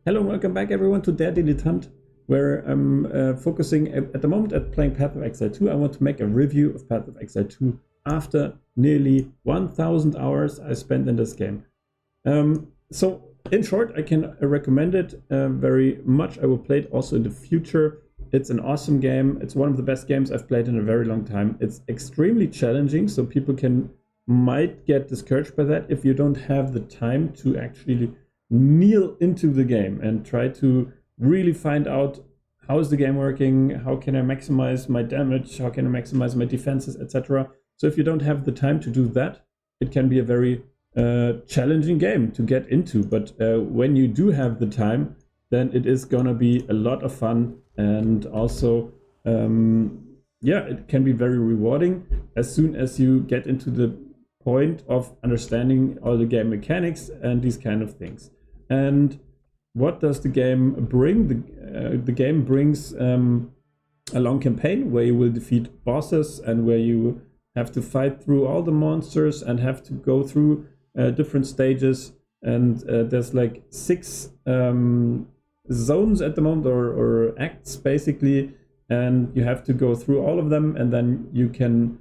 Hello and welcome back everyone to Der Dilettant, where I'm focusing at the moment at playing Path of Exile 2. I want to make a review of Path of Exile 2 after nearly 1000 hours I spent in this game. So in short, I can recommend it very much. I will play it also in the future. It's an awesome game. It's one of the best games I've played in a very long time. It's extremely challenging, so people might get discouraged by that if you don't have the time to actually kneel into the game and try to really find out how is the game working, how can I maximize my damage, how can I maximize my defenses, etc. So if you don't have the time to do that, it can be a very challenging game to get into. But when you do have the time, then it is gonna be a lot of fun, and also it can be very rewarding as soon as you get into the point of understanding all the game mechanics and these kind of things. And what does the game bring? The game brings a long campaign where you will defeat bosses and where you have to fight through all the monsters and have to go through different stages. And there's like 6 zones at the moment, or acts basically, and you have to go through all of them, and then you can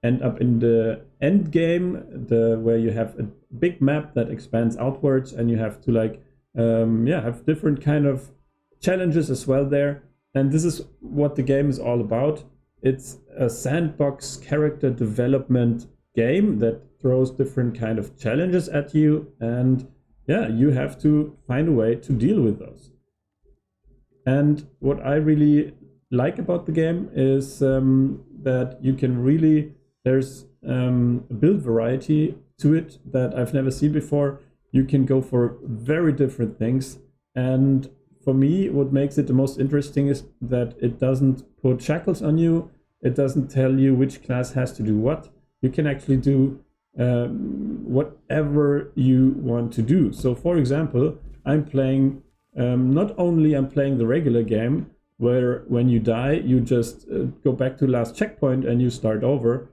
end up in the end game, where you have a big map that expands outwards, and you have to have different kind of challenges as well there. And this is what the game is all about. It's a sandbox character development game that throws different kind of challenges at you, and you have to find a way to deal with those. And what I really like about the game is that you can really, there's a build variety to it that I've never seen before. You can go for very different things, and for me what makes it the most interesting is that it doesn't put shackles on you. It doesn't tell you which class has to do what. You can actually do whatever you want to do. So for example, I'm playing not only I'm playing the regular game where when you die you just go back to the last checkpoint and you start over.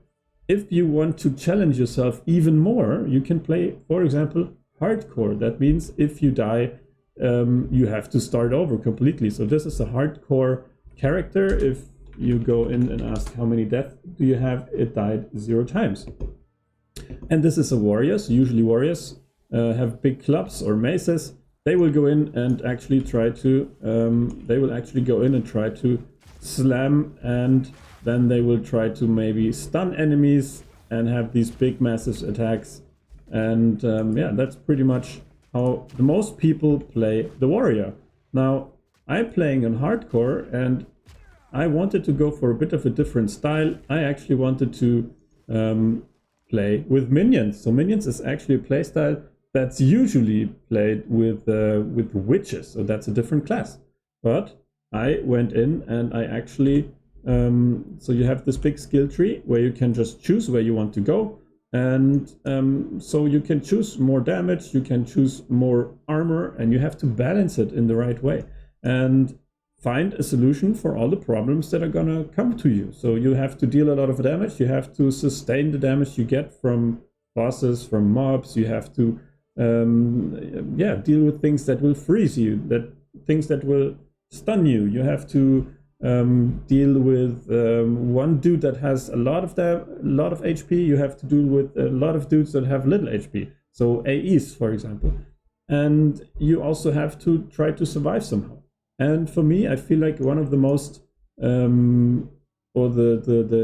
If you want to challenge yourself even more, you can play, for example, hardcore. That means if you die, you have to start over completely. So this is a hardcore character. If you go in and ask how many deaths do you have, it died 0 times. And this is a warrior. So usually warriors have big clubs or maces. They will go in and actually try to, slam, and then they will try to maybe stun enemies and have these big massive attacks. And that's pretty much how the most people play the warrior. Now I'm playing on hardcore, and I wanted to go for a bit of a different style. I actually wanted to play with minions. So minions is actually a playstyle that's usually played with witches, so that's a different class. But I went in and I actually so you have this big skill tree where you can just choose where you want to go, and so you can choose more damage, you can choose more armor, and you have to balance it in the right way and find a solution for all the problems that are gonna come to you. So you have to deal a lot of damage, you have to sustain the damage you get from bosses, from mobs, you have to deal with things that will freeze you, things that will stun you. You have to deal with one dude that has a lot of HP. You have to deal with a lot of dudes that have little HP, so AEs, for example. And you also have to try to survive somehow. And for me, I feel like one of the most the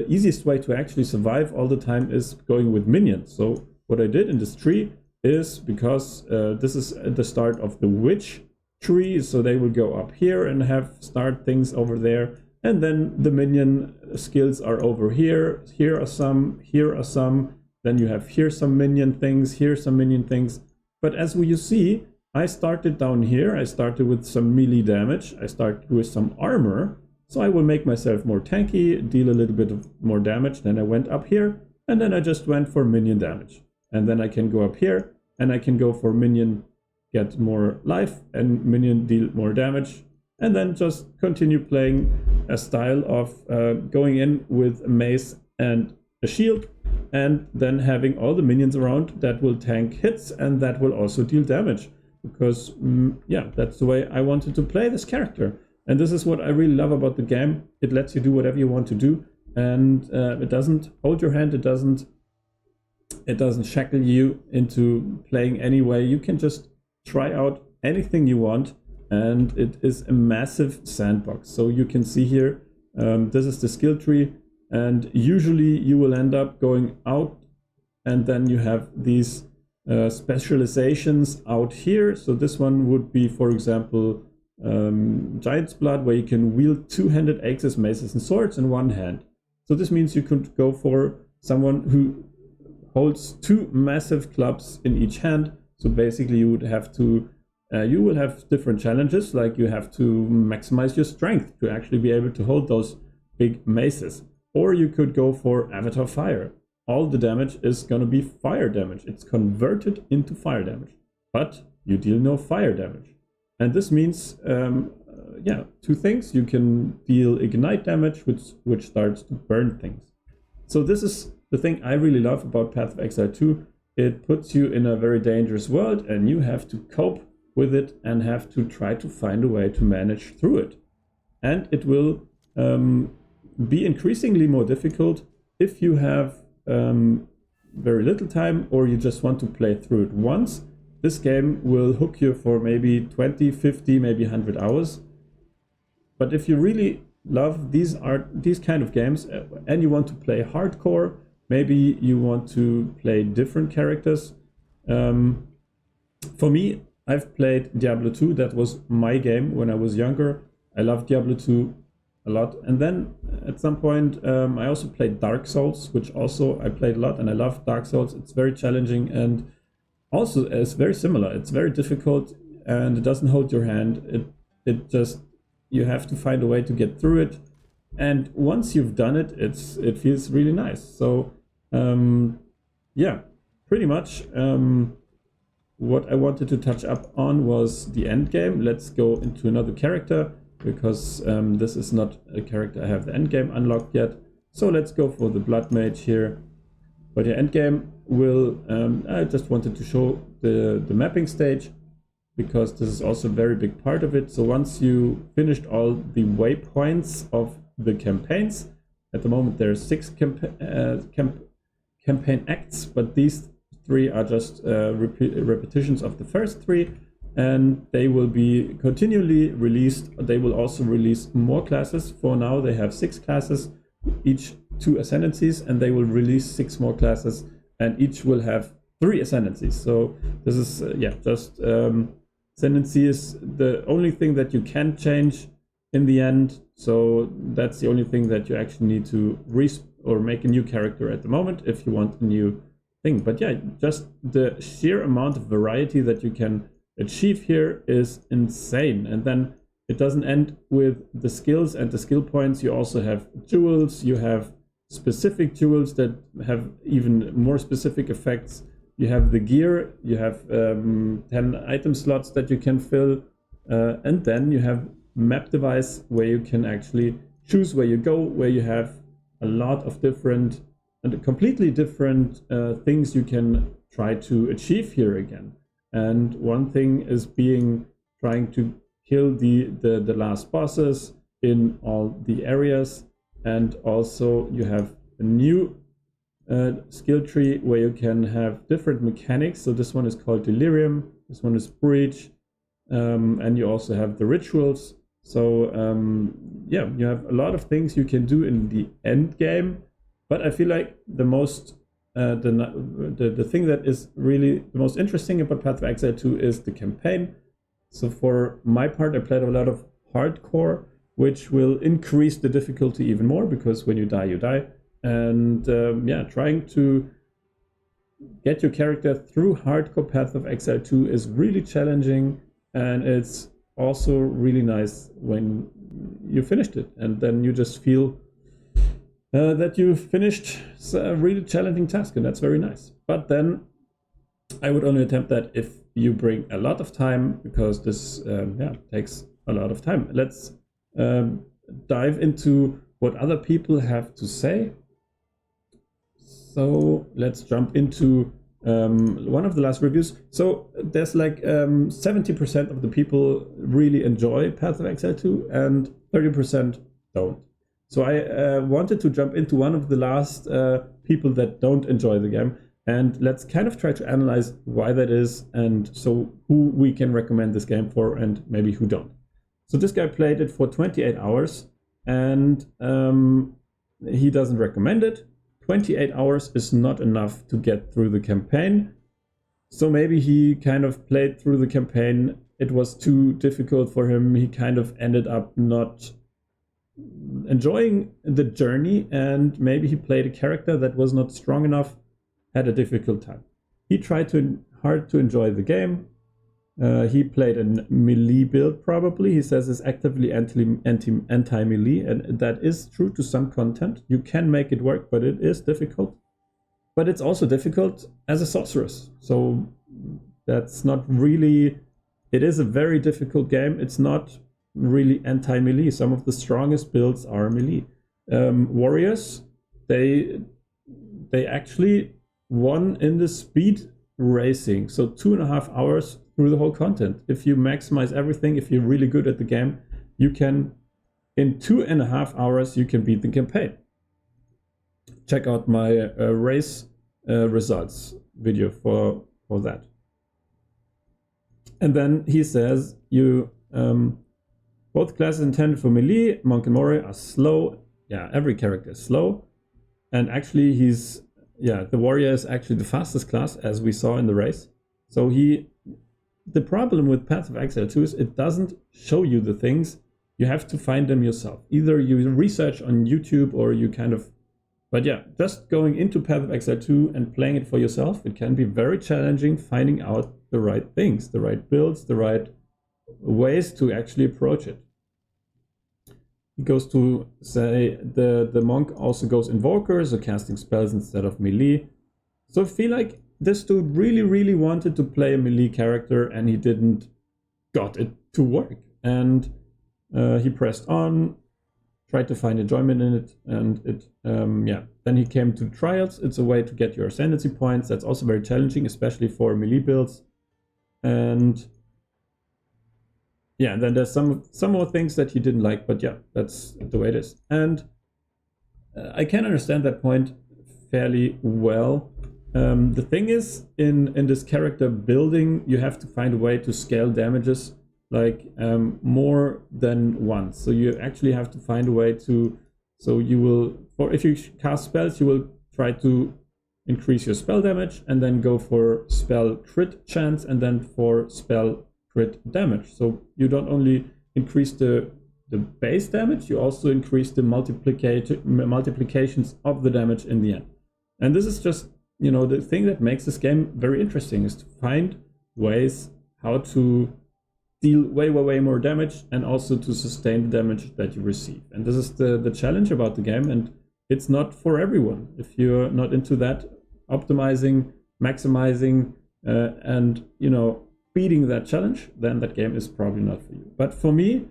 easiest way to actually survive all the time is going with minions. So what I did in this tree is, because this is at the start of the witch tree, so they will go up here and start things over there, and then the minion skills are over here. Here are some, then you have here some minion things, here some minion things. But as you see, I started down here, I started with some melee damage, I started with some armor, so I will make myself more tanky, deal a little bit of more damage. Then I went up here, and then I just went for minion damage. And then I can go up here, and I can go for minion get more life and minion deal more damage, and then just continue playing a style of going in with a mace and a shield, and then having all the minions around that will tank hits and that will also deal damage. because yeah, that's the way I wanted to play this character. And this is what I really love about the game. It lets you do whatever you want to do, and it doesn't hold your hand. It doesn't shackle you into playing any way. You can just try out anything you want, and it is a massive sandbox. So you can see here, this is the skill tree, and usually you will end up going out, and then you have these specializations out here. So this one would be, for example, Giant's Blood, where you can wield two-handed axes, maces, and swords in one hand. So this means you could go for someone who holds two massive clubs in each hand. So basically you would have to, you will have different challenges, like you have to maximize your strength to actually be able to hold those big maces. Or you could go for Avatar Fire. All the damage is going to be fire damage. It's converted into fire damage, but you deal no fire damage. And this means, yeah, two things. You can deal ignite damage, which starts to burn things. So this is the thing I really love about Path of Exile 2. It puts you in a very dangerous world, and you have to cope with it and have to try to find a way to manage through it. And it will be increasingly more difficult if you have very little time, or you just want to play through it once. This game will hook you for maybe 20, 50, maybe 100 hours. But if you really love these kind of games, and you want to play hardcore, maybe you want to play different characters. For me, I've played Diablo 2. That was my game when I was younger. I loved Diablo 2 a lot. And then at some point, I also played Dark Souls, which also I played a lot, and I love Dark Souls. It's very challenging, and also it's very similar. It's very difficult, and it doesn't hold your hand. It just, you have to find a way to get through it. And once you've done it, it feels really nice. So yeah, pretty much what I wanted to touch up on was the end game. Let's go into another character, because this is not a character I have the end game unlocked yet. So let's go for the Blood Mage here. But the end game will, I just wanted to show the mapping stage, because this is also a very big part of it. So once you finished all the waypoints of the campaigns, at the moment there are 6 campaign acts, but these 3 are just repetitions of the first 3, and they will be continually released. They will also release more classes. For now they have 6 classes, each 2 ascendancies, and they will release 6 more classes, and each will have 3 ascendancies. So this is yeah, just ascendancy is the only thing that you can change in the end. So that's the only thing that you actually need to or make a new character at the moment if you want a new thing. But yeah, just the sheer amount of variety that you can achieve here is insane. And then it doesn't end with the skills and the skill points. You also have jewels. You have specific jewels that have even more specific effects. You have the gear. You have 10 item slots that you can fill. And then you have map device, where you can actually choose where you go, where you have a lot of different and completely different things you can try to achieve here again. And one thing is trying to kill the last bosses in all the areas. And also you have a new skill tree where you can have different mechanics. So this one is called Delirium, this one is Breach, and you also have the rituals. So yeah, you have a lot of things you can do in the end game. But I feel like the most the thing that is really the most interesting about Path of Exile 2 is the campaign. So for my part, I played a lot of hardcore, which will increase the difficulty even more, because when you die, you die. And yeah, trying to get your character through hardcore Path of Exile 2 is really challenging, and it's also really nice when you finished it, and then you just feel that you finished a really challenging task, and that's very nice. But then I would only attempt that if you bring a lot of time, because this yeah, takes a lot of time. Let's dive into what other people have to say. So let's jump into one of the last reviews. So there's like 70% of the people really enjoy Path of Exile 2 and 30% don't. So I wanted to jump into one of the last people that don't enjoy the game, and let's kind of try to analyze why that is, and so who we can recommend this game for and maybe who don't. So this guy played it for 28 hours and he doesn't recommend it. 28 hours is not enough to get through the campaign. So maybe he kind of played through the campaign. It was too difficult for him. He kind of ended up not enjoying the journey, and maybe he played a character that was not strong enough, had a difficult time. He tried hard to enjoy the game. He played a melee build probably. He says it's actively anti-melee, and that is true to some content. You can make it work, but it is difficult. But it's also difficult as a sorceress. So that's not really... It is a very difficult game. It's not really anti-melee. Some of the strongest builds are melee. Warriors, they actually won in the speed racing. So 2.5 hours through the whole content. If you maximize everything, if you're really good at the game, you can, in 2.5 hours, you can beat the campaign. Check out my race results video for that. And then he says you both classes intended for melee, monk and warrior, are slow. Yeah, every character is slow. And actually the warrior is actually the fastest class, as we saw in the race. So the problem with Path of Exile 2 is it doesn't show you the things. You have to find them yourself. Either you research on YouTube or you kind of... But yeah, just going into Path of Exile 2 and playing it for yourself, it can be very challenging finding out the right things, the right builds, the right ways to actually approach it. He goes to say the monk also goes invoker, so casting spells instead of melee. So I feel like this dude really wanted to play a melee character and he didn't got it to work. And he pressed on, tried to find enjoyment in it, and it then he came to trials. It's a way to get your ascendancy points. That's also very challenging, especially for melee builds. And yeah, then there's some more things that he didn't like, but yeah, that's the way it is. And I can understand that point fairly well. The thing is, in this character building, you have to find a way to scale damages like more than once. So you actually have to find a way to, so you will, or if you cast spells, you will try to increase your spell damage and then go for spell crit chance and then for spell crit damage. So you don't only increase the base damage, you also increase the multiplications of the damage in the end. And this is just, you know, the thing that makes this game very interesting, is to find ways how to deal way more damage and also to sustain the damage that you receive. And this is the challenge about the game, and it's not for everyone. If you're not into that, optimizing, maximizing, and, you know, beating that challenge, then that game is probably not for you. But for me,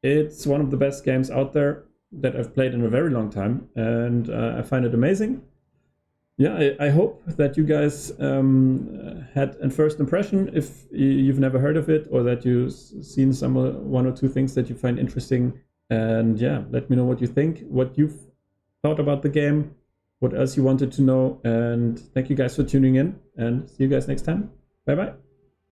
it's one of the best games out there that I've played in a very long time, and I find it amazing. Yeah, I hope that you guys had a first impression if you've never heard of it, or that you've seen one or two things that you find interesting. And yeah, let me know what you think, what you've thought about the game, what else you wanted to know. And thank you guys for tuning in, and see you guys next time. Bye bye.